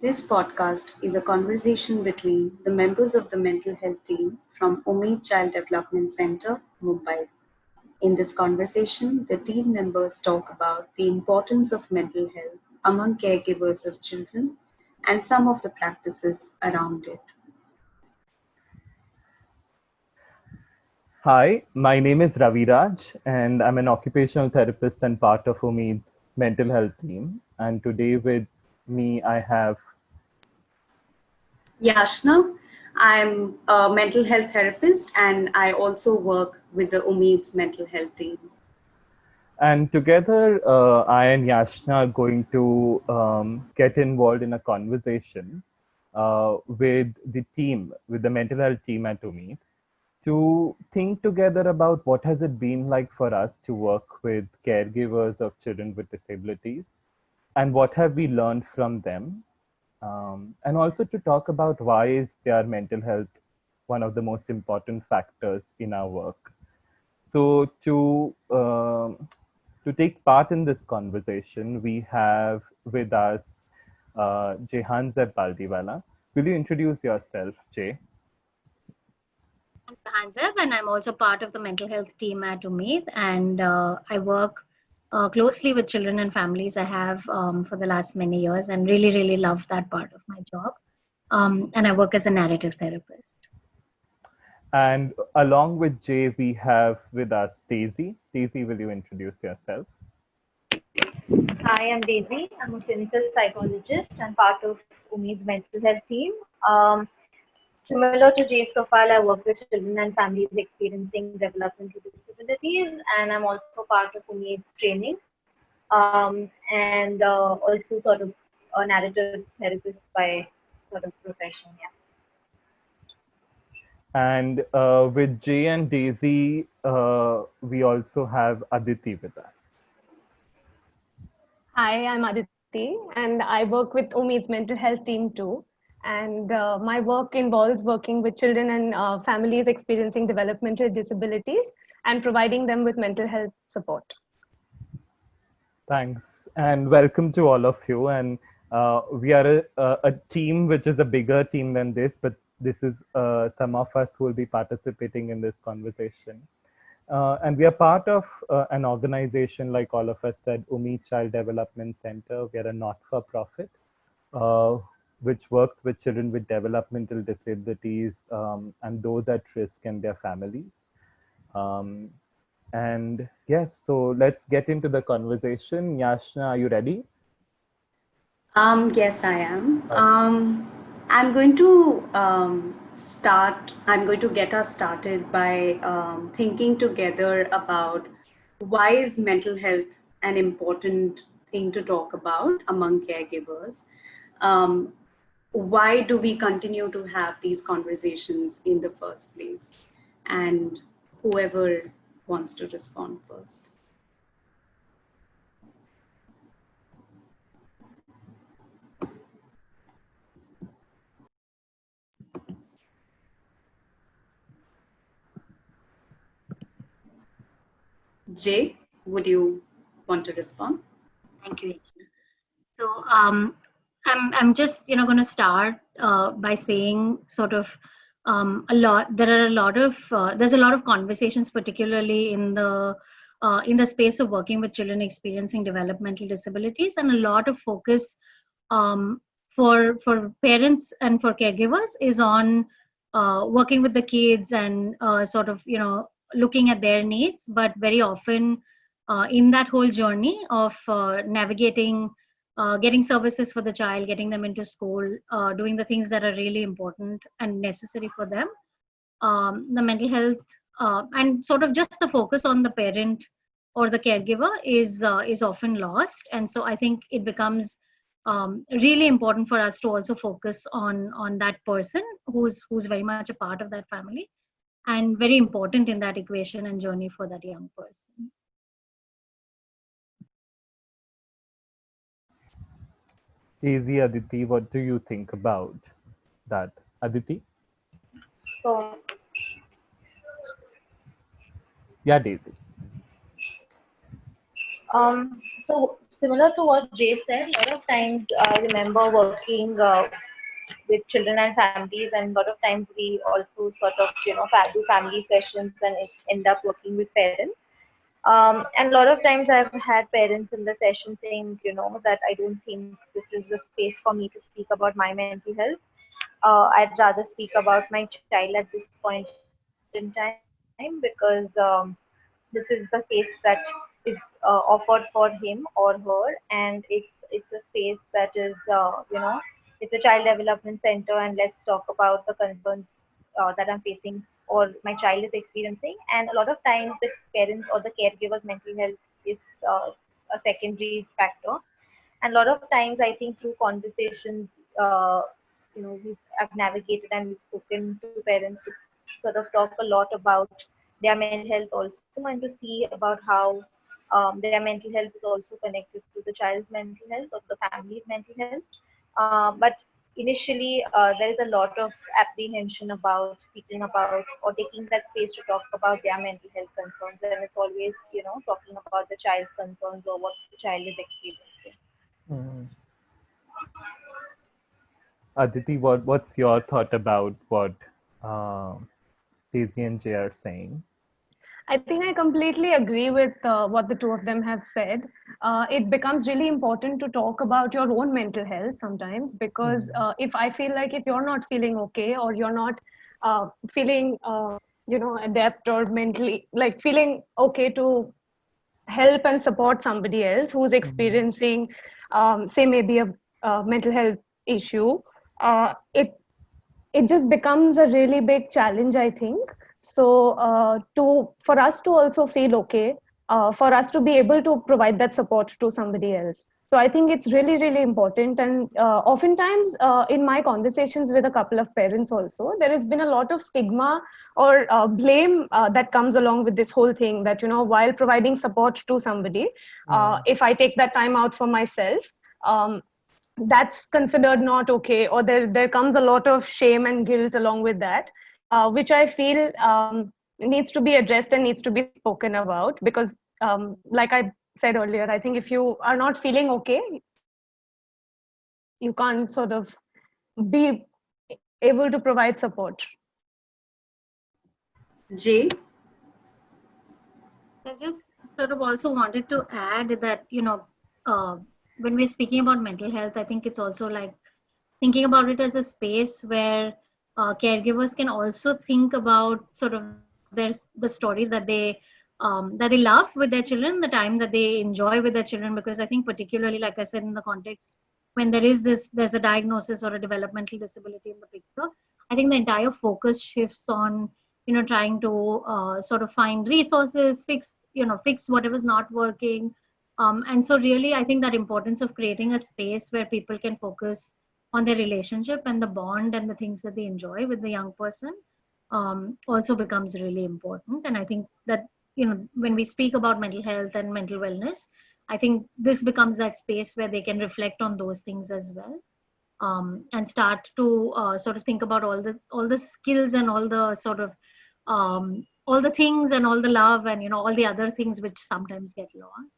This podcast is a conversation between the members of the mental health team from Ummeed Child Development Center, Mumbai. In this conversation, the team members talk about the importance of mental health among caregivers of children and some of the practices around it. Hi, my name is Ravi Raj, and I'm an occupational therapist and part of Ummeed's mental health team. And today with me, I have. Yashna, I'm a mental health therapist and I also work with the Ummeed's mental health team. And together, I and Yashna are going to get involved in a conversation with the team, with the mental health team at Ummeed, to think together about what has it been like for us to work with caregivers of children with disabilities, and what have we learned from them, and also to talk about why is their mental health one of the most important factors in our work. So to take part in this conversation, we have with us Jehan Zeb Baldiwala. Will you introduce yourself, Jay? I'm Hanzeb, and I'm also part of the mental health team at Ummeed. And I work closely with children and families. I have for the last many years, and really love that part of my job. And I work as a narrative therapist. And along with Jay, we have with us Daisy. Daisy, will you introduce yourself? Hi, I'm Daisy. I'm a clinical psychologist and part of Ummeed's mental health team. Similar to Jay's profile, I work with children and families experiencing developmental disabilities, and I'm also part of Ummeed's training, and also sort of a narrative therapist by sort of profession. Yeah. And with Jay and Daisy, we also have Aditi with us. Hi, I'm Aditi, and I work with Ummeed's mental health team too. And my work involves working with children and families experiencing developmental disabilities and providing them with mental health support. Thanks, and welcome to all of you. And we are a team which is a bigger team than this, but this is some of us who will be participating in this conversation. And we are part of an organization, like all of us said, Ummeed Child Development Center. We are a not-for-profit which works with children with developmental disabilities and those at risk and their families. And yes, so let's get into the conversation. Yashna, are you ready? Yes, I am. I'm going to I'm going to get us started by thinking together about why is mental health an important thing to talk about among caregivers. Why do we continue to have these conversations in the first place? And whoever wants to respond first. Jay, would you want to respond? Thank you, Rachel. So I'm just going to start by saying sort of a lot. There's a lot of conversations, particularly in the space of working with children experiencing developmental disabilities, and a lot of focus for parents and for caregivers is on working with the kids and sort of looking at their needs, but very often in that whole journey of navigating getting services for the child, getting them into school, doing the things that are really important and necessary for them, the mental health and sort of just the focus on the parent or the caregiver is often lost. And so I think it becomes really important for us to also focus on that person who's very much a part of that family and very important in that equation and journey for that young person. Daisy, Aditi, what do you think about that? Aditi? So, Yeah, Daisy. so Similar to what Jay said, a lot of times I remember working with children and families, and a lot of times we also sort of do family sessions and end up working with parents. And a lot of times I've had parents in the session saying, that I don't think this is the space for me to speak about my mental health. I'd rather speak about my child at this point in time, because this is the space that is offered for him or her, and it's a space that is it's a child development center, and let's talk about the concerns that I'm facing or my child is experiencing. And a lot of times the parents or the caregivers mental health is a secondary factor. And a lot of times I think through conversations, I've navigated and we've spoken to parents to sort of talk a lot about their mental health also, and to see about how their mental health is also connected to the child's mental health or the family's mental health. But initially, there is a lot of apprehension about speaking about or taking that space to talk about their mental health concerns, and it's always, talking about the child's concerns or what the child is experiencing. Mm. Aditi, what's your thought about what Daisy and Jay are saying? I think I completely agree with what the two of them have said. It becomes really important to talk about your own mental health sometimes, because if I feel like if you're not feeling okay, or you're not feeling, adept or mentally like feeling okay to help and support somebody else who's experiencing, say, maybe a mental health issue, it just becomes a really big challenge, I think. So to for us to also feel okay, for us to be able to provide that support to somebody else. So I think it's really, really important. And oftentimes in my conversations with a couple of parents also, there has been a lot of stigma or blame that comes along with this whole thing, that, while providing support to somebody, if I take that time out for myself, um, that's considered not okay, or there comes a lot of shame and guilt along with that, which I feel needs to be addressed and needs to be spoken about. Because like I said earlier, I think if you are not feeling okay, you can't sort of be able to provide support. Jay? I just sort of also wanted to add that, when we're speaking about mental health, I think it's also like thinking about it as a space where caregivers can also think about sort of the stories that they love with their children, the time that they enjoy with their children. Because I think particularly, like I said, in the context when there's a diagnosis or a developmental disability in the picture, I think the entire focus shifts on trying to sort of find resources, fix whatever's not working. And so really, I think that importance of creating a space where people can focus on their relationship and the bond and the things that they enjoy with the young person also becomes really important. And I think that, when we speak about mental health and mental wellness, I think this becomes that space where they can reflect on those things as well, and start to sort of think about all the skills and all the sort of all the things and all the love and all the other things which sometimes get lost.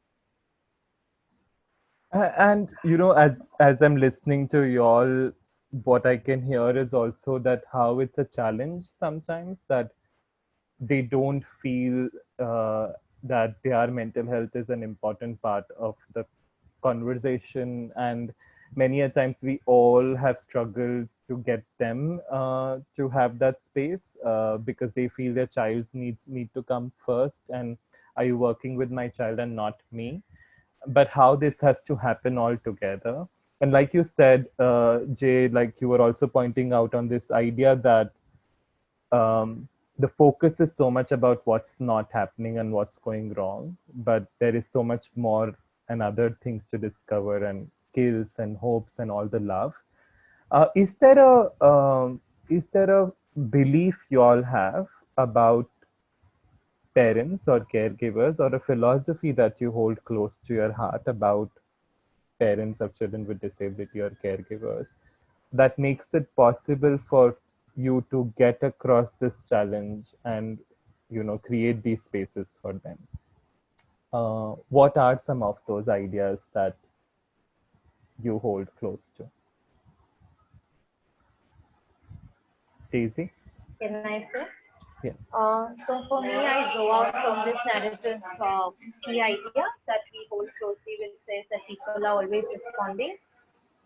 And as I'm listening to y'all, what I can hear is also that how it's a challenge sometimes that they don't feel that their mental health is an important part of the conversation. And many a times we all have struggled to get them to have that space because they feel their child's needs need to come first, and are you working with my child and not me? But how this has to happen all together. And like you said, Jay, like you were also pointing out on this idea that the focus is so much about what's not happening and what's going wrong, but there is so much more and other things to discover, and skills and hopes and all the love. Is there a belief you all have about parents or caregivers, or a philosophy that you hold close to your heart about parents of children with disability or caregivers that makes it possible for you to get across this challenge and create these spaces for them? What are some of those ideas that you hold close to? Daisy? Can I say? Yeah. So for me, I draw out from this narrative key idea that we hold closely, which says that people are always responding.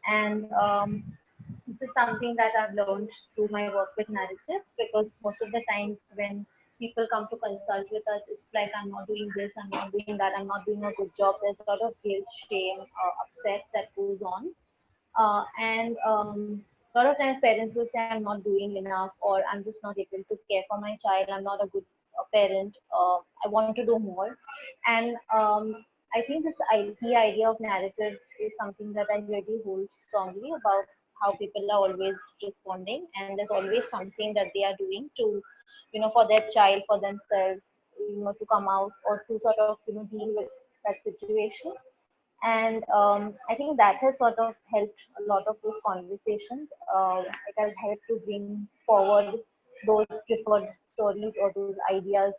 And this is something that I've learned through my work with narrative, because most of the times when people come to consult with us, it's like, I'm not doing this, I'm not doing that, I'm not doing a good job. There's a lot of guilt, shame, upset that goes on. And a lot of times parents will say, I'm not doing enough, or I'm just not able to care for my child, I'm not a good parent, I want to do more. And I think this key idea of narrative is something that I really hold strongly about, how people are always responding, and there's always something that they are doing to, for their child, for themselves, to come out or to sort of, deal with that situation. And I think that has sort of helped a lot of those conversations. It has helped to bring forward those preferred stories or those ideas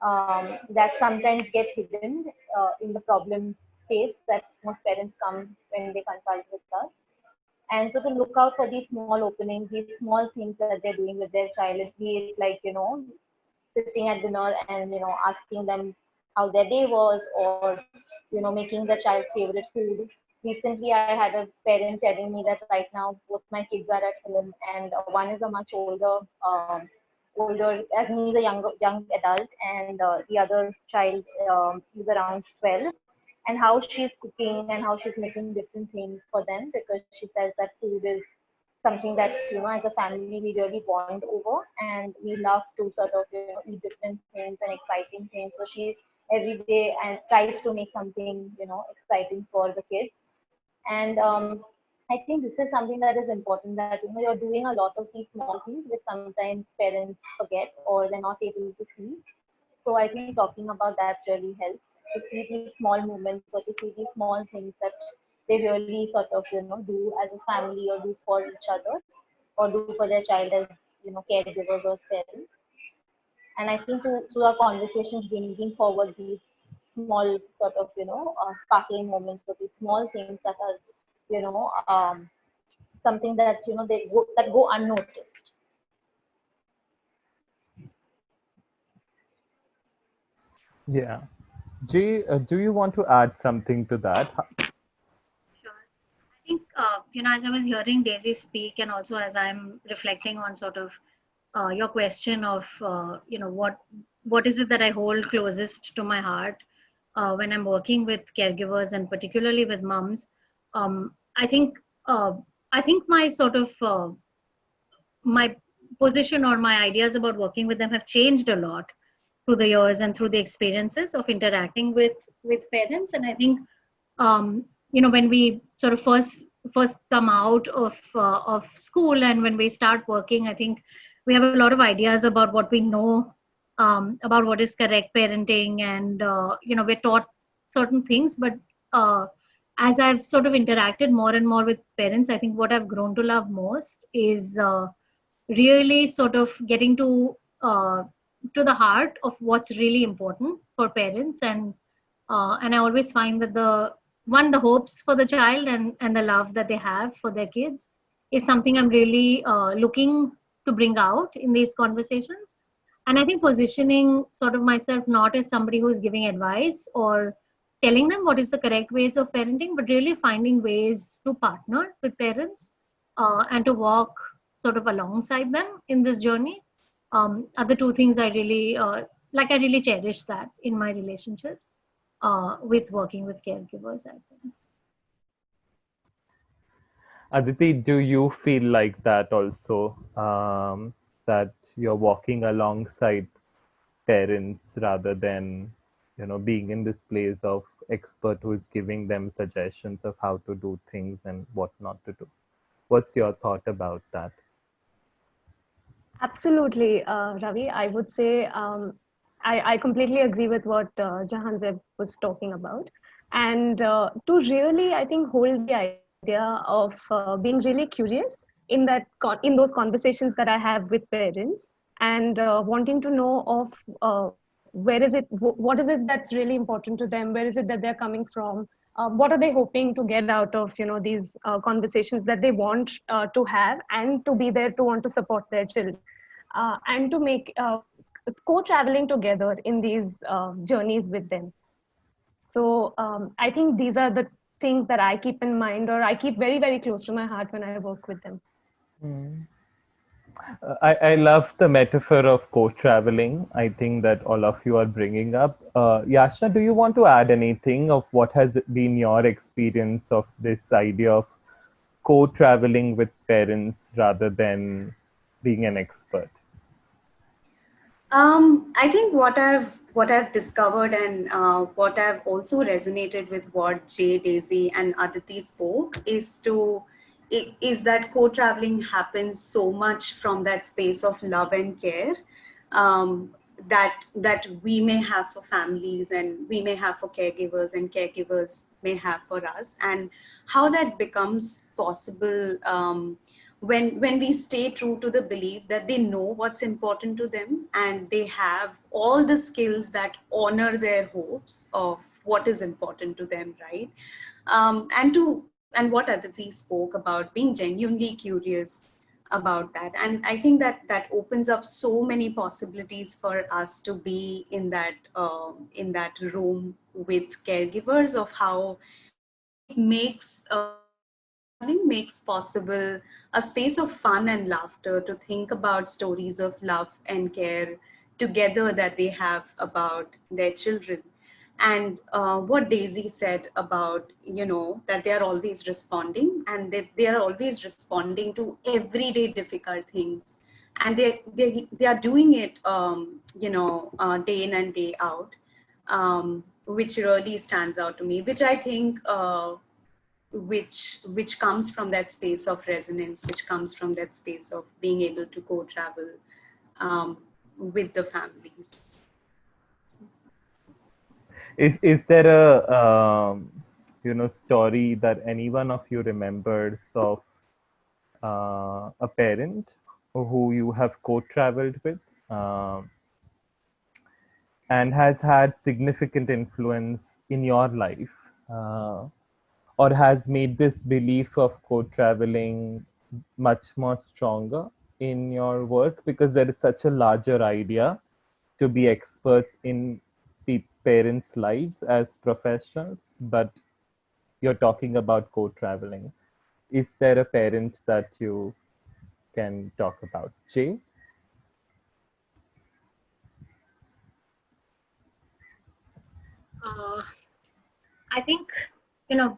that sometimes get hidden in the problem space that most parents come when they consult with us. And so to look out for these small openings, these small things that they're doing with their child, be it like, sitting at dinner and, asking them how their day was, or, making the child's favorite food. Recently, I had a parent telling me that right now both my kids are at home, and one is a much older, as me, is a young adult, and the other child is around 12, and how she's cooking and how she's making different things for them, because she says that food is something that, as a family we really bond over, and we love to sort of, eat different things and exciting things. So she every day and tries to make something, exciting for the kids. And I think this is something that is important, that, you're doing a lot of these small things which sometimes parents forget or they're not able to see. So I think talking about that really helps, to see these small movements, or to see these small things that they really sort of, do as a family, or do for each other, or do for their child as, caregivers or parents. And I think through our conversations, bringing forward these small sort of, sparkling moments, or these small things that are, something that, that go unnoticed. Yeah. Jay, do you want to add something to that? Sure. I think, as I was hearing Daisy speak, and also as I'm reflecting on sort of your question of, what is it that I hold closest to my heart when I'm working with caregivers, and particularly with moms. I think, uh, I think my sort of my position or my ideas about working with them have changed a lot through the years and through the experiences of interacting with parents. And I think, when we sort of first come out of school, and when we start working, I think we have a lot of ideas about what we know about what is correct parenting, and we're taught certain things. But as I've sort of interacted more and more with parents, I think what I've grown to love most is really sort of getting to the heart of what's really important for parents. And I always find that the hopes for the child, and the love that they have for their kids is something I'm really looking to bring out in these conversations. And I think positioning sort of myself not as somebody who's giving advice or telling them what is the correct ways of parenting, but really finding ways to partner with parents and to walk sort of alongside them in this journey are the two things I really like. I really cherish that in my relationships with working with caregivers, I think. Aditi, do you feel like that also? That you're walking alongside parents rather than, being in this place of expert who is giving them suggestions of how to do things and what not to do? What's your thought about that? Absolutely, Ravi. I would say I completely agree with what Jahanzeb was talking about. And to really, I think, hold the idea of being really curious in those conversations that I have with parents, and wanting to know of what is it that's really important to them, where is it that they're coming from, what are they hoping to get out of these conversations that they want to have, and to be there to want to support their children, and to make co-traveling together in these journeys with them. So I think these are the things that I keep in mind, or I keep very, very close to my heart when I work with them. I love the metaphor of co-traveling. I think that all of you are bringing up. Yashna, do you want to add anything of what has been your experience of this idea of co-traveling with parents rather than being an expert? I think what I've discovered, and what I've also resonated with what Jay, Daisy, and Aditi spoke is that co-traveling happens so much from that space of love and care, that we may have for families, and we may have for caregivers, and caregivers may have for us, and how that becomes possible when we stay true to the belief that they know what's important to them, and they have all the skills that honor their hopes of what is important to them, right? And what Aditi spoke about, being genuinely curious about that. And I think that opens up so many possibilities for us to be in that room with caregivers, of how it makes co-traveling makes possible a space of fun and laughter to think about stories of love and care together that they have about their children. And what Daisy said about, that they are always responding, and they are always responding to everyday difficult things, and they are doing it day in and day out, which really stands out to me, which I think which comes from that space of resonance, which comes from that space of being able to co-travel with the families. Is there a story that any one of you remembers of a parent who you have co-traveled with, and has had significant influence in your life, or has made this belief of co-traveling much more stronger in your work, because there is such a larger idea to be experts in parents' lives as professionals, but you're talking about co-traveling. Is there a parent that you can talk about? Jay? I think, you know,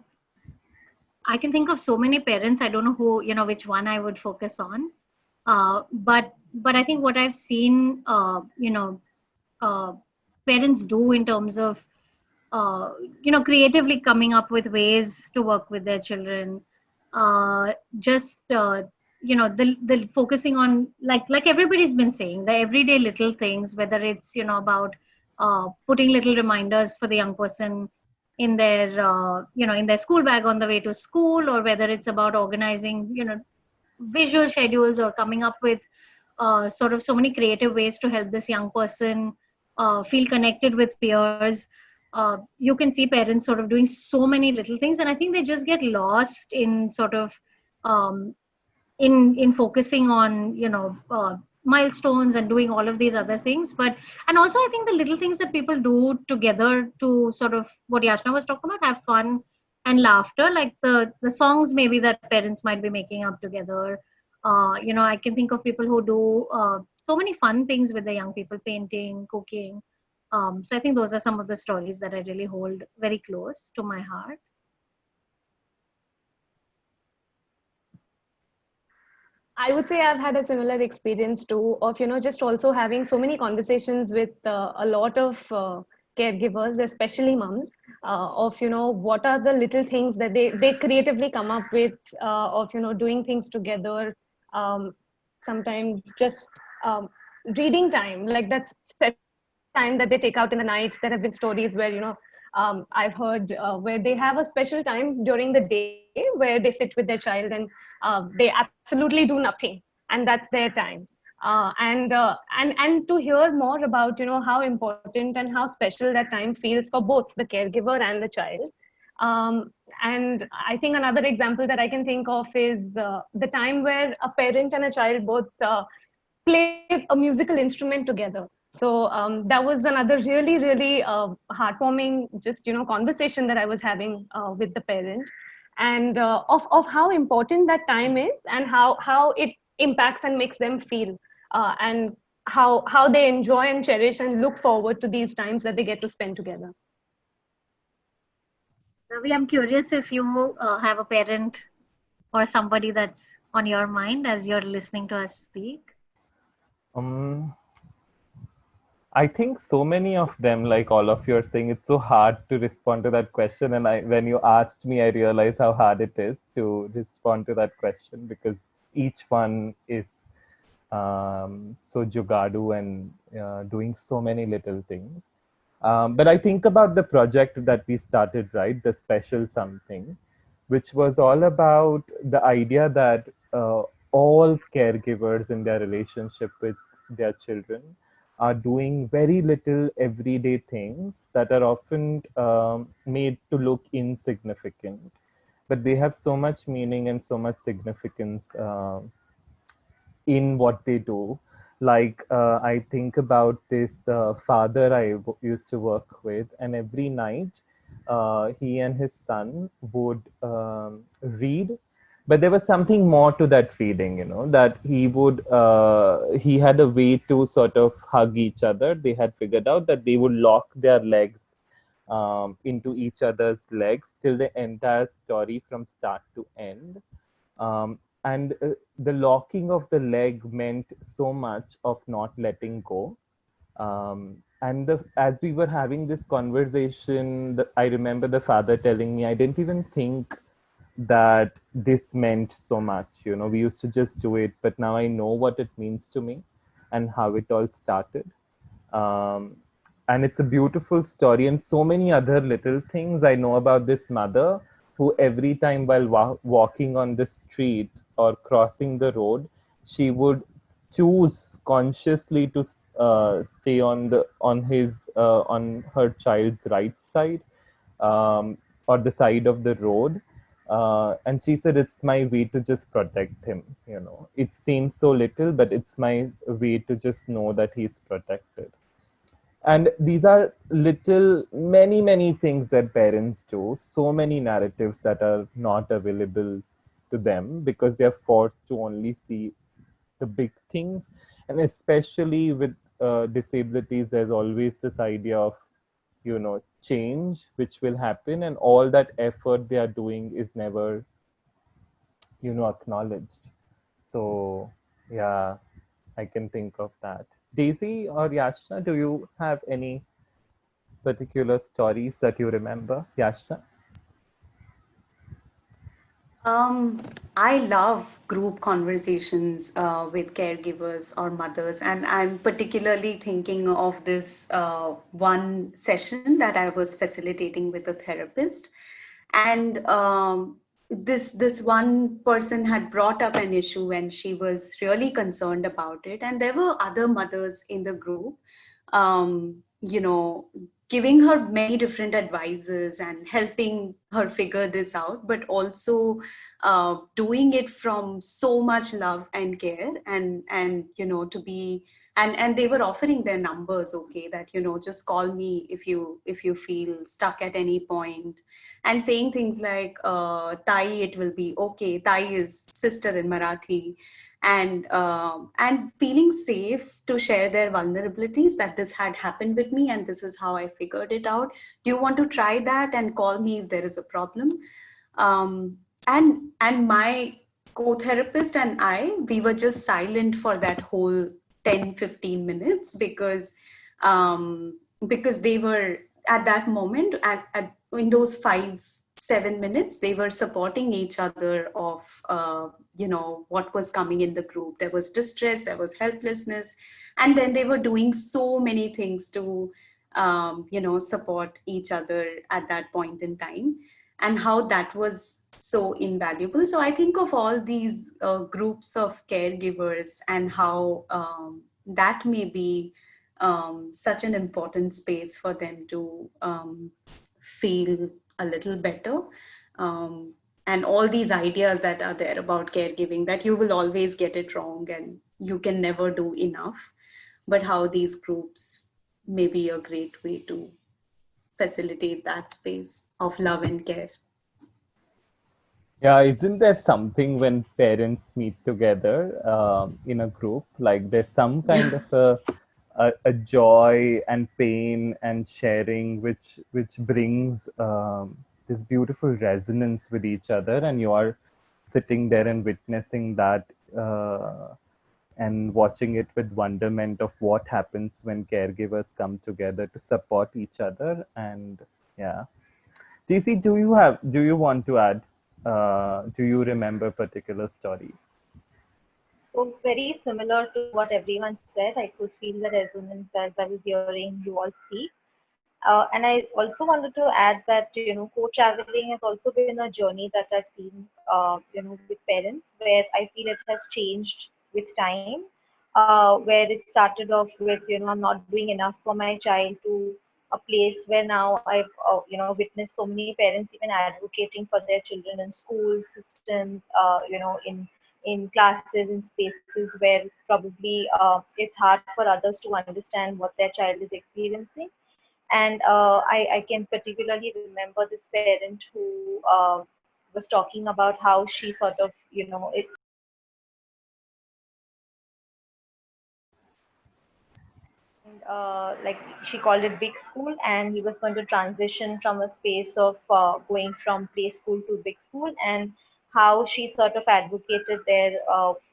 I can think of so many parents. I don't know which one I would focus on. But I think what I've seen, uh, parents do in terms of, creatively coming up with ways to work with their children. Just, the focusing on, like everybody's been saying, the everyday little things, whether it's, about putting little reminders for the young person in their in their school bag on the way to school, or whether it's about organizing visual schedules, or coming up with sort of so many creative ways to help this young person feel connected with peers. You can see parents sort of doing so many little things, and I think they just get lost in sort of um, in focusing on milestones and doing all of these other things. But and also I think the little things that people do together to sort of what Yashna was talking about, have fun and laughter, like the songs maybe that parents might be making up together. I can think of people who do so many fun things with the young people, painting, cooking. So I think those are some of the stories that I really hold very close to my heart. I would say I've had a similar experience too, of just also having so many conversations with a lot of caregivers, especially moms, of what are the little things that they creatively come up with, of doing things together. Um, Sometimes just um, reading time, like that's special time that they take out in the night. There have been stories where I've heard where they have a special time during the day where they sit with their child, and they absolutely do nothing, and that's their time. And to hear more about how important and how special that time feels for both the caregiver and the child, And I think another example that I can think of is the time where a parent and a child both play a musical instrument together. So that was another really, really heartwarming, just conversation that I was having with the parent, and of how important that time is, and how it impacts and makes them feel, and how they enjoy and cherish and look forward to these times that they get to spend together. Ravi, I'm curious if you have a parent or somebody that's on your mind as you're listening to us speak. Um, I think so many of them, like all of you are saying, it's so hard to respond to that question. And when you asked me, I realized how hard it is to respond to that question, because each one is so jugadu and doing so many little things. But I think about the project that we started, right? The special something, which was all about the idea that all caregivers in their relationship with their children are doing very little everyday things that are often made to look insignificant, but they have so much meaning and so much significance in what they do. Like, I think about this father used to work with, and every night he and his son would read. But there was something more to that reading, that he had a way to sort of hug each other. They had figured out that they would lock their legs into each other's legs till the entire story from start to end. And the locking of the leg meant so much of not letting go. And as we were having this conversation, I remember the father telling me, I didn't even think that this meant so much. We used to just do it, but now I know what it means to me and how it all started. Um, and it's a beautiful story, and so many other little things I know about this mother who, every time while walking on the street or crossing the road, she would choose consciously to stay on her child's right side, or the side of the road. And she said, it's my way to just protect him. It seems so little, but it's my way to just know that he's protected. And these are many things that parents do, so many narratives that are not available to them because they're forced to only see the big things. And especially with disabilities, there's always this idea of, change which will happen, and all that effort they are doing is never, acknowledged. So, yeah, I can think of that. Daisy or Yashna, do you have any particular stories that you remember, Yashna? I love group conversations with caregivers or mothers, and I'm particularly thinking of this one session that I was facilitating with a therapist, and this one person had brought up an issue, and she was really concerned about it, and there were other mothers in the group, giving her many different advices and helping her figure this out, but also doing it from so much love and care, and to be, and they were offering their numbers, okay, that just call me if you feel stuck at any point, and saying things like Tai, it will be okay. Tai is sister in Marathi, and feeling safe to share their vulnerabilities, that this had happened with me and this is how I figured it out. Do you want to try that and call me if there is a problem? And my co-therapist and I, we were just silent for that whole 10-15 minutes, because they were at that moment, in those 5-7 minutes, they were supporting each other of what was coming in the group. There was distress, there was helplessness, and then they were doing so many things to support each other at that point in time, and how that was so invaluable. So I think of all these groups of caregivers, and how that may be such an important space for them to feel a little better. And all these ideas that are there about caregiving, that you will always get it wrong and you can never do enough, but how these groups may be a great way to facilitate that space of love and care. Yeah, isn't there something when parents meet together in a group? Like there's some kind of a joy and pain and sharing, which brings this beautiful resonance with each other, and you are sitting there and witnessing that and watching it with wonderment of what happens when caregivers come together to support each other. And yeah. JC, do you want to add? Do you remember particular stories? So very similar to what everyone said, I could feel the resonance as I was hearing you all speak. And I also wanted to add that, co-traveling has also been a journey that I've seen, with parents, where I feel it has changed with time, where it started off with, I'm not doing enough for my child, to a place where now I've, witnessed so many parents even advocating for their children in school systems, in classes, in spaces where probably it's hard for others to understand what their child is experiencing. And I can particularly remember this parent who was talking about how she sort of, like she called it big school, and he was going to transition from a space of going from play school to big school, and how she sort of advocated there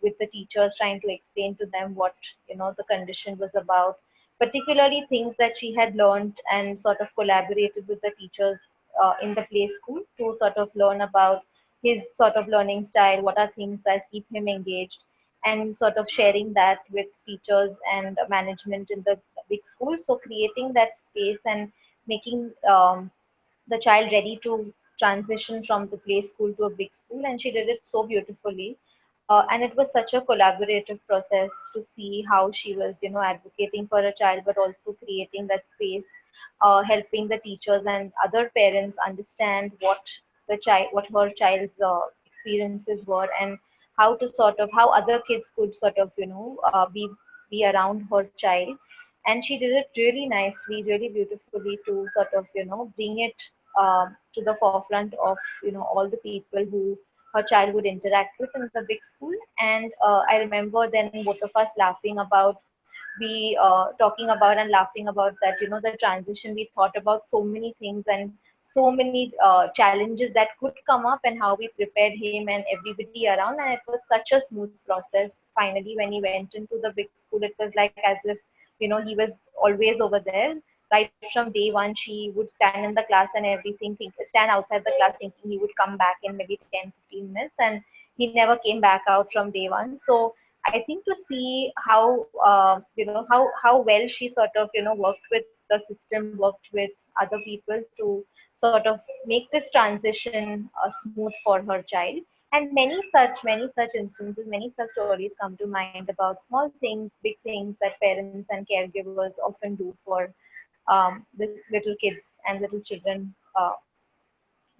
with the teachers, trying to explain to them what the condition was about, particularly things that she had learned, and sort of collaborated with the teachers in the play school to sort of learn about his sort of learning style, what are things that keep him engaged, and sort of sharing that with teachers and management in the big school. So creating that space and making the child ready to transition from the play school to a big school, and she did it so beautifully. And it was such a collaborative process to see how she was, advocating for a child, but also creating that space, helping the teachers and other parents understand what her child's experiences were, and how to sort of how other kids could sort of, be around her child. And she did it really nicely, really beautifully, to sort of, bring it to the forefront of, all the people who her child would interact with in the big school. And I remember then both of us laughing about, we talking about and laughing about that, the transition. We thought about so many things and so many challenges that could come up, and how we prepared him and everybody around. And it was such a smooth process. Finally, when he went into the big school, it was like as if, he was always over there. Right from day one, she would stand in the class and everything, stand outside the class thinking he would come back in maybe 10-15 minutes, and he never came back out from day one. So I think to see how, how well she sort of, worked with the system, worked with other people to sort of make this transition smooth for her child. And many such instances, many such stories come to mind about small things, big things that parents and caregivers often do for the little kids and little children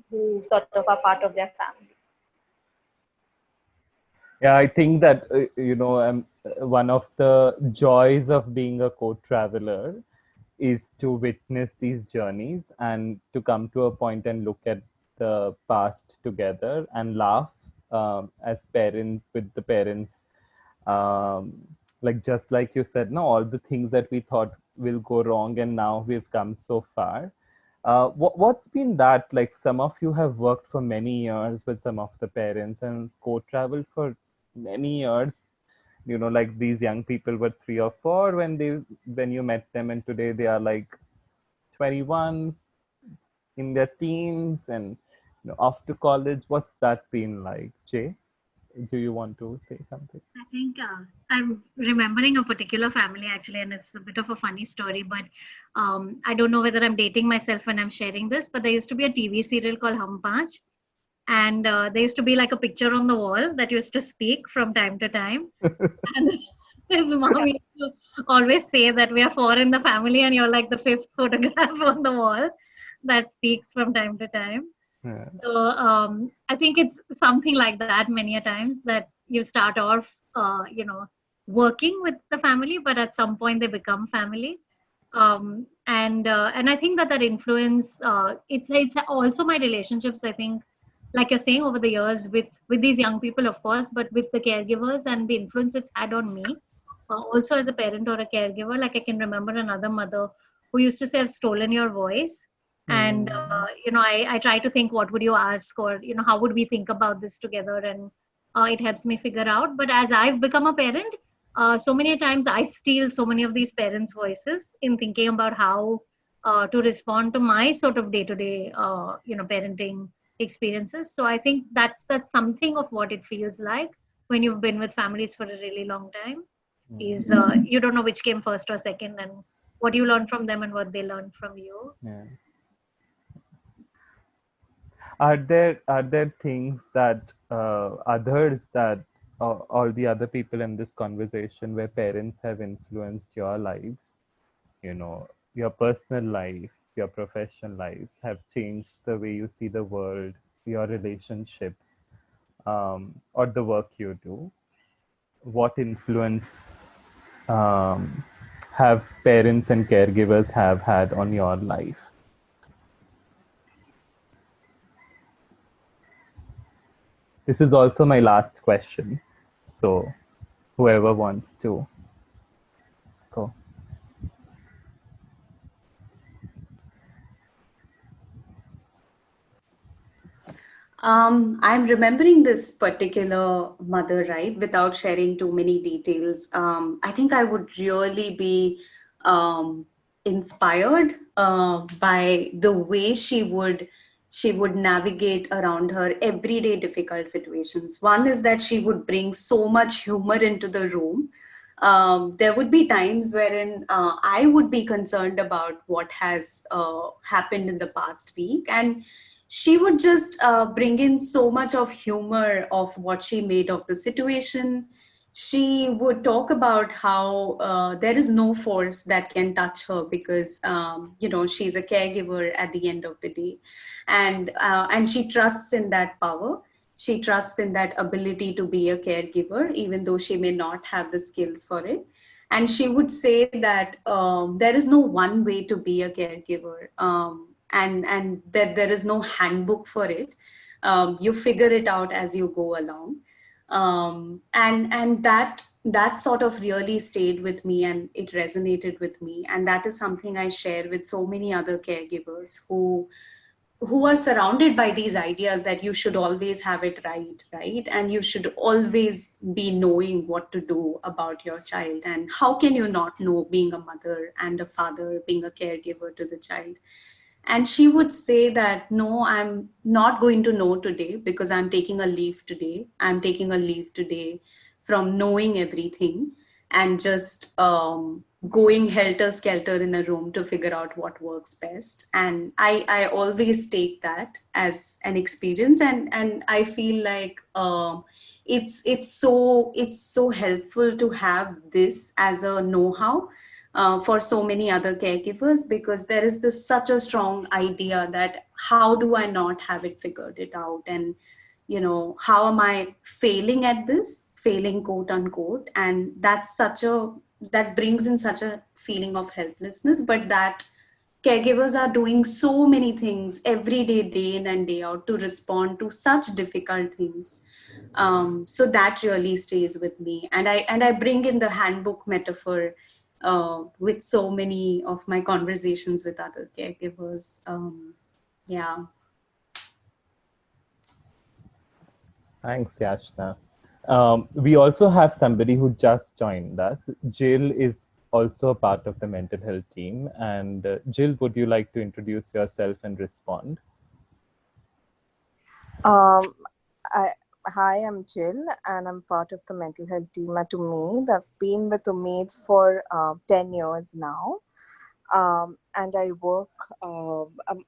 who sort of are part of their family. Yeah, I think that one of the joys of being a co-traveler is to witness these journeys and to come to a point and look at the past together and laugh as parents with the parents. Um, like just like you said, no, all the things that we thought will go wrong, and now we've come so far. What's been that like? Some of you have worked for many years with some of the parents and co-traveled for many years. Like these young people were 3 or 4 when you met them, and today they are like 21 in their teens and off to college. What's that been like, Jay? Do you want to say something? I think I'm remembering a particular family actually, and it's a bit of a funny story, but I don't know whether I'm dating myself when I'm sharing this, but there used to be a TV serial called Hum Panch, and there used to be like a picture on the wall that used to speak from time to time. And his mom used to always say that we are 4 in the family, and you're like the 5th photograph on the wall. that speaks from time to time. Yeah. So I think it's something like that many a times, that you start off, working with the family, but at some point they become family. And I think that influence, it's also my relationships. I think, like you're saying, over the years with these young people, of course, but with the caregivers and the influence it's had on me, also as a parent or a caregiver. Like, I can remember another mother who used to say, "I've stolen your voice." And I try to think, what would you ask, or how would we think about this together, and it helps me figure out. But as I've become a parent, so many times I steal so many of these parents' voices in thinking about how to respond to my sort of day-to-day, parenting experiences. So I think that's something of what it feels like when you've been with families for a really long time. Is you don't know which came first or second, and what you learn from them and what they learn from you. Yeah. Are there things that others that all the other people in this conversation where parents have influenced your lives? Your personal lives, your professional lives have changed the way you see the world, your relationships, or the work you do. What influence have parents and caregivers have had on your life? This is also my last question. So whoever wants to go. I'm remembering this particular mother, right, without sharing too many details. I think I would really be inspired by the way she would navigate around her everyday difficult situations. One is that she would bring so much humor into the room. There would be times wherein I would be concerned about what has happened in the past week, and she would just bring in so much of humor of what she made of the situation. She would talk about how there is no force that can touch her because she's a caregiver at the end of the day, and she trusts in that power. She trusts in that ability to be a caregiver, even though she may not have the skills for it. And she would say that there is no one way to be a caregiver, and that there is no handbook for it. You figure it out as you go along, and that sort of really stayed with me, and it resonated with me. And that is something I share with so many other caregivers who are surrounded by these ideas that you should always have it right, and you should always be knowing what to do about your child. And how can you not know, being a mother and a father, being a caregiver to the child? And she would say that, no, I'm not going to know today because I'm taking a leave today. I'm taking a leave today from knowing everything, and just going helter skelter in a room to figure out what works best. And I always take that as an experience, and I feel like it's so helpful to have this as a know-how for so many other caregivers, because there is this such a strong idea that how do I not have it figured it out, and how am I failing at this, failing quote unquote. And that brings in such a feeling of helplessness, but that caregivers are doing so many things every day, day in and day out, to respond to such difficult things. So that really stays with me, and I bring in the handbook metaphor with so many of my conversations with other caregivers. Yeah. Thanks, Yashna. We also have somebody who just joined us. Jill is also a part of the mental health team. And Jill, would you like to introduce yourself and respond? Um, Hi, I'm Jill, and I'm part of the mental health team at Ummeed. I've been with Ummeed for 10 years now. And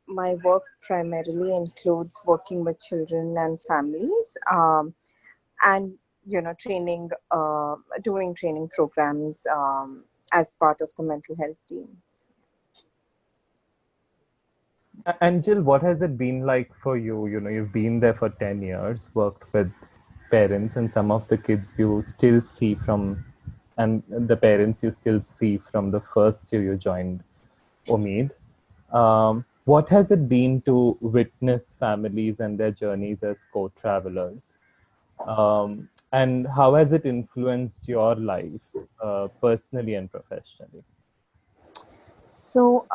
my work primarily includes working with children and families, and training, doing training programs as part of the mental health team. And Jill, what has it been like for you? You know, you've been there for 10 years, worked with parents, and some of the kids you still see from, and the parents you still see from the first year you joined Ummeed. What has it been to witness families and their journeys as co-travelers? And how has it influenced your life, personally and professionally? So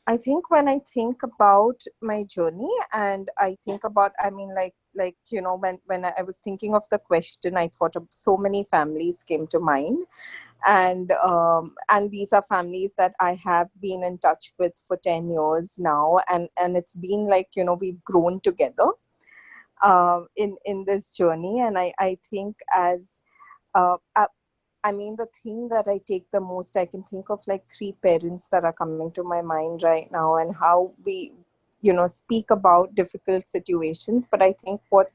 I think when I think about my journey, and I think about, I mean, like you know, when I was thinking of the question, I thought of so many families came to mind, and these are families that I have been in touch with for 10 years now, and it's been like, you know, we've grown together in this journey, and I think as uh, I mean, the thing that I take the most, I can think of like three parents that are coming to my mind right now, and how we, you know, speak about difficult situations. But I think what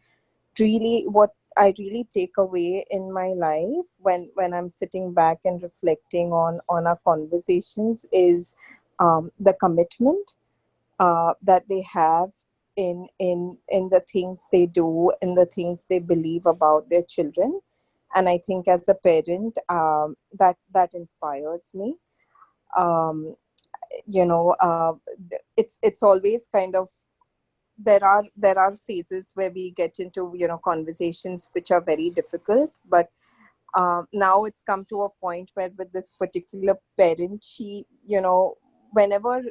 I really take away in my life when I'm sitting back and reflecting on our conversations is the commitment that they have in the things they do, in the things they believe about their children. And I think as a parent, that inspires me. um, you know, it's always kind of, there are phases where we get into, you know, conversations which are very difficult, but now it's come to a point where with this particular parent, she, you know, whenever,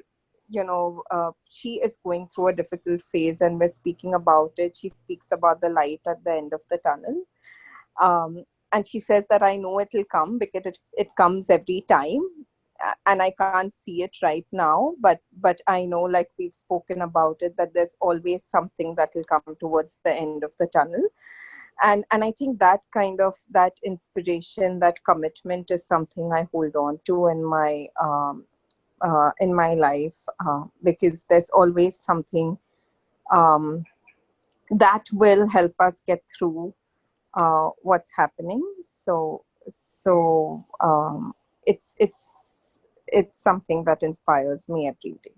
you know, she is going through a difficult phase and we're speaking about it, she speaks about the light at the end of the tunnel. And she says that I know it will come because it comes every time, and I can't see it right now, but I know, like we've spoken about it, that there's always something that will come towards the end of the tunnel. And I think that kind of, that inspiration, that commitment is something I hold on to in my life, because there's always something um, that will help us get through what's happening. So it's something that inspires me every day.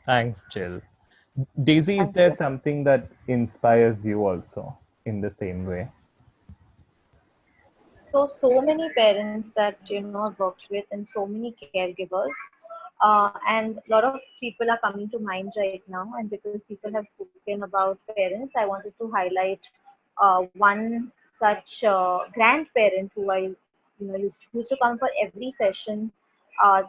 Thanks, Jill. Daisy, is Thank there you. something that inspires you also in the same way? So many parents that I've worked with, and so many caregivers, and a lot of people are coming to mind right now. And because people have spoken about parents, I wanted to highlight one such grandparent who I used to come for every session uh,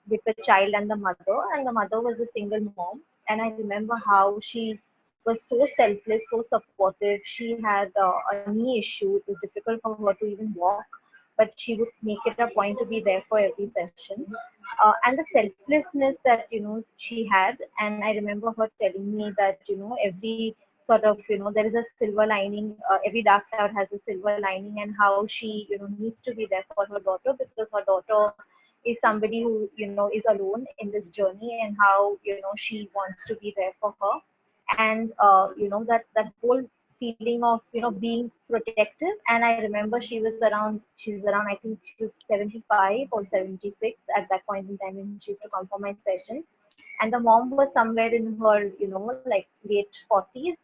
with the child and the mother. And the mother was a single mom, and I remember how she was so selfless, so supportive. She had a knee issue. It was difficult for her to even walk, but she would make it a point to be there for every session. And the selflessness that she had. And I remember her telling me that every sort of there is a silver lining. Every dark cloud has a silver lining, and how she needs to be there for her daughter, because her daughter is somebody who is alone in this journey, and how she wants to be there for her. And that whole feeling of being protective. And I remember she's around, I think she was 75 or 76 at that point in time when she used to come for my session. And the mom was somewhere in her like late 40s.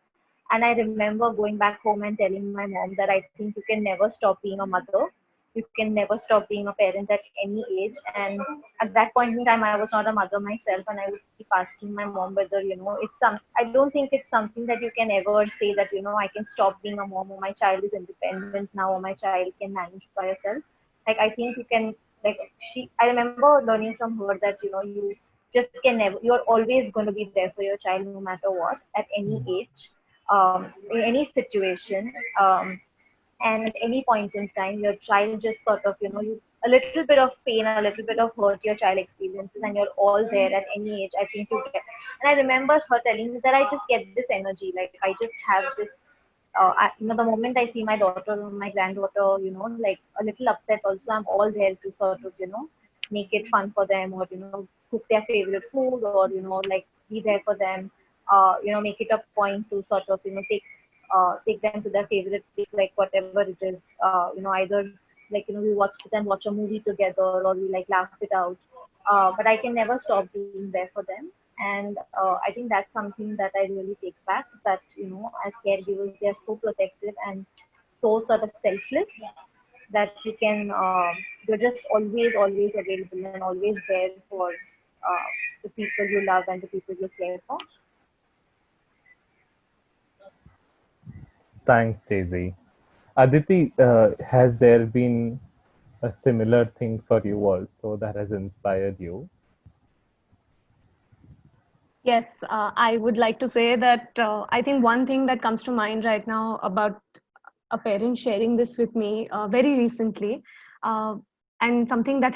And I remember going back home and telling my mom that I think you can never stop being a mother. You can never stop being a parent at any age. And at that point in time, I was not a mother myself, and I would keep asking my mom whether it's some. I don't think it's something that you can ever say that I can stop being a mom, or my child is independent now, or my child can manage by herself. Like, I think you can. Like, I remember learning from her that you just can never. You're always going to be there for your child, no matter what, at any age, in any situation. And at any point in time, your child just sort of a little bit of pain, a little bit of hurt your child experiences, and you're all there at any age. I think you get. And I remember her telling me that I just get this energy, like I just have this the moment I see my daughter or my granddaughter, like a little upset also, I'm all there to sort of make it fun for them, or cook their favorite food, or like be there for them. Make it a point to sort of take them to their favorite place, like whatever it is. Either like, we watch it and watch a movie together, or we like laugh it out. But I can never stop being there for them. And I think that's something that I really take back, that, as caregivers, they are so protective and so sort of selfless, that you're just always available and always there for the people you love and the people you care for. Thanks, Daisy. Aditi, has there been a similar thing for you also that has inspired you? Yes, I would like to say that I think one thing that comes to mind right now about a parent sharing this with me very recently, uh, and something that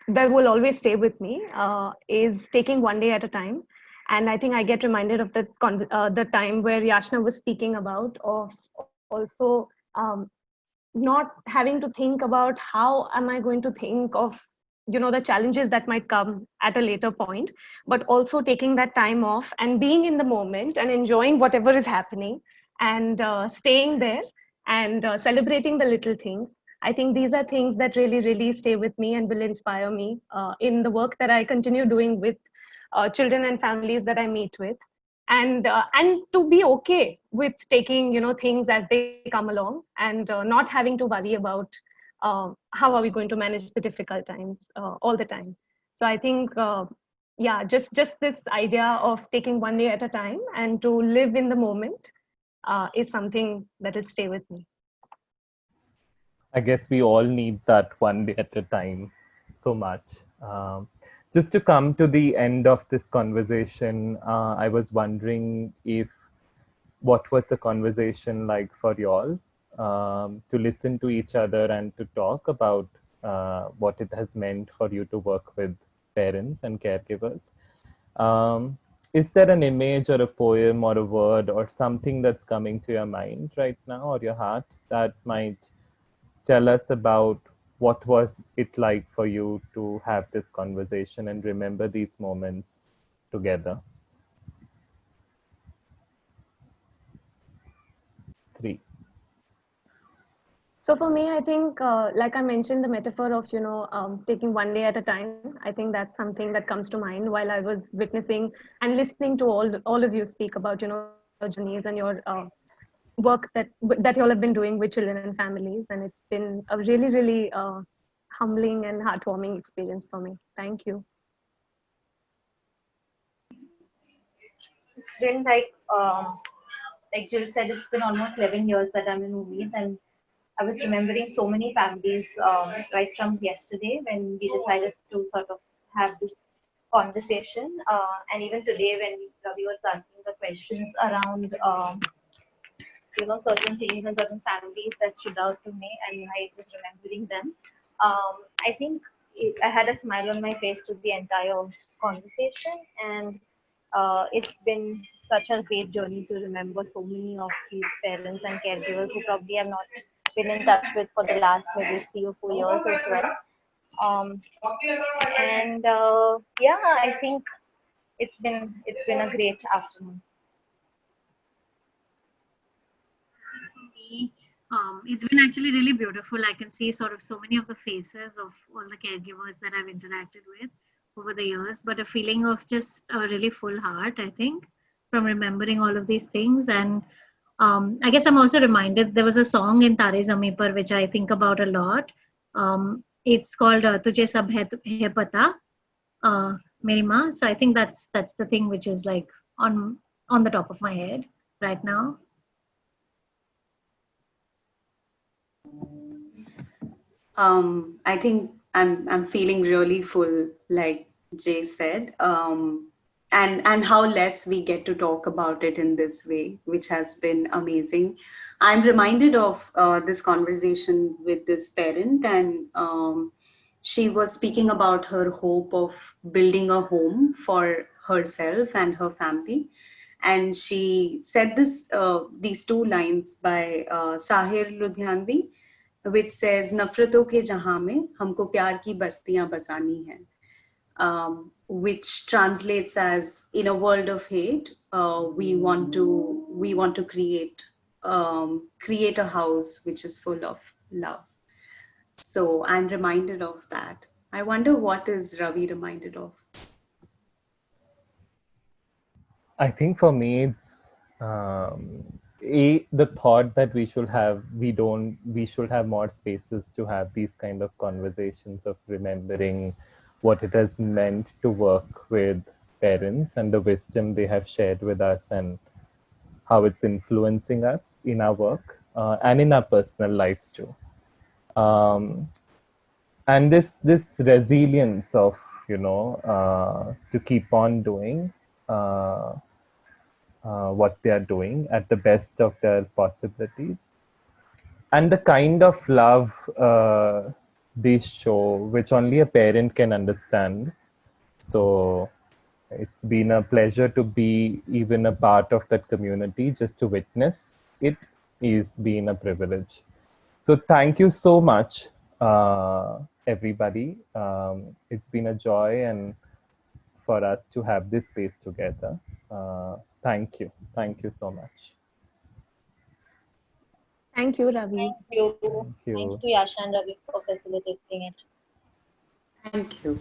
will always stay with me, is taking one day at a time. And I think I get reminded of the time where Yashna was speaking about, of also not having to think about how am I going to think of the challenges that might come at a later point, but also taking that time off and being in the moment and enjoying whatever is happening, and staying there, and celebrating the little things. I think these are things that really really stay with me and will inspire me in the work that I continue doing with children and families that I meet with, and to be okay with taking things as they come along, and not having to worry about how are we going to manage the difficult times all the time. So I think yeah, just this idea of taking one day at a time and to live in the moment is something that will stay with me. I guess we all need that one day at a time so much. Um, just to come to the end of this conversation, I was wondering if what was the conversation like for y'all, to listen to each other and to talk about what it has meant for you to work with parents and caregivers. Is there an image or a poem or a word or something that's coming to your mind right now or your heart that might tell us about what was it like for you to have this conversation and remember these moments together? 3. So for me, I think, like I mentioned, the metaphor of taking one day at a time. I think that's something that comes to mind while I was witnessing and listening to all of you speak about your journeys and your work that you all have been doing with children and families, and it's been a really really humbling and heartwarming experience for me. Thank you. It's been like Jill said, it's been almost 11 years that I'm in Ummeed, and I was remembering so many families right from yesterday when we decided to sort of have this conversation, and even today when Ravi was asking the questions around certain things and certain families that stood out to me, and I was remembering them. I think I had a smile on my face through the entire conversation, and it's been such a great journey to remember so many of these parents and caregivers who probably have not been in touch with for the last maybe 3 or 4 years as well. Um, and yeah, I think it's been a great afternoon. Me, it's been actually really beautiful. I can see sort of so many of the faces of all the caregivers that I've interacted with over the years, but a feeling of just a really full heart, I think, from remembering all of these things. And I guess I'm also reminded there was a song in Tare Zameen Par which I think about a lot. It's called Tujhe Sab Hai Pata, Meri Maa. So I think that's the thing which is like on the top of my head right now. I think I'm feeling really full, like Jay said, and how less we get to talk about it in this way, which has been amazing. I'm reminded of this conversation with this parent, and she was speaking about her hope of building a home for herself and her family. And she said these two lines by Sahir Ludhianvi, which says नफरतों के जहां में हमको प्यार की बस्तियां बसानी है, which translates as in a world of hate, we want to create a house which is full of love. So I'm reminded of that. I wonder what is Ravi reminded of? I think for me, it's the thought that we should have more spaces to have these kind of conversations of remembering what it has meant to work with parents and the wisdom they have shared with us and how it's influencing us in our work and in our personal lives too. Um, and this resilience of to keep on doing uh, what they are doing at the best of their possibilities, and the kind of love they show, which only a parent can understand. So it's been a pleasure to be even a part of that community. Just to witness it is been a privilege. So thank you so much, everybody. It's been a joy and for us to have this space together. Thank you. Thank you so much. Thank you, Ravi. Thank you. Thank Thank you. you, Yasha and Ravi, for facilitating it. Thank you.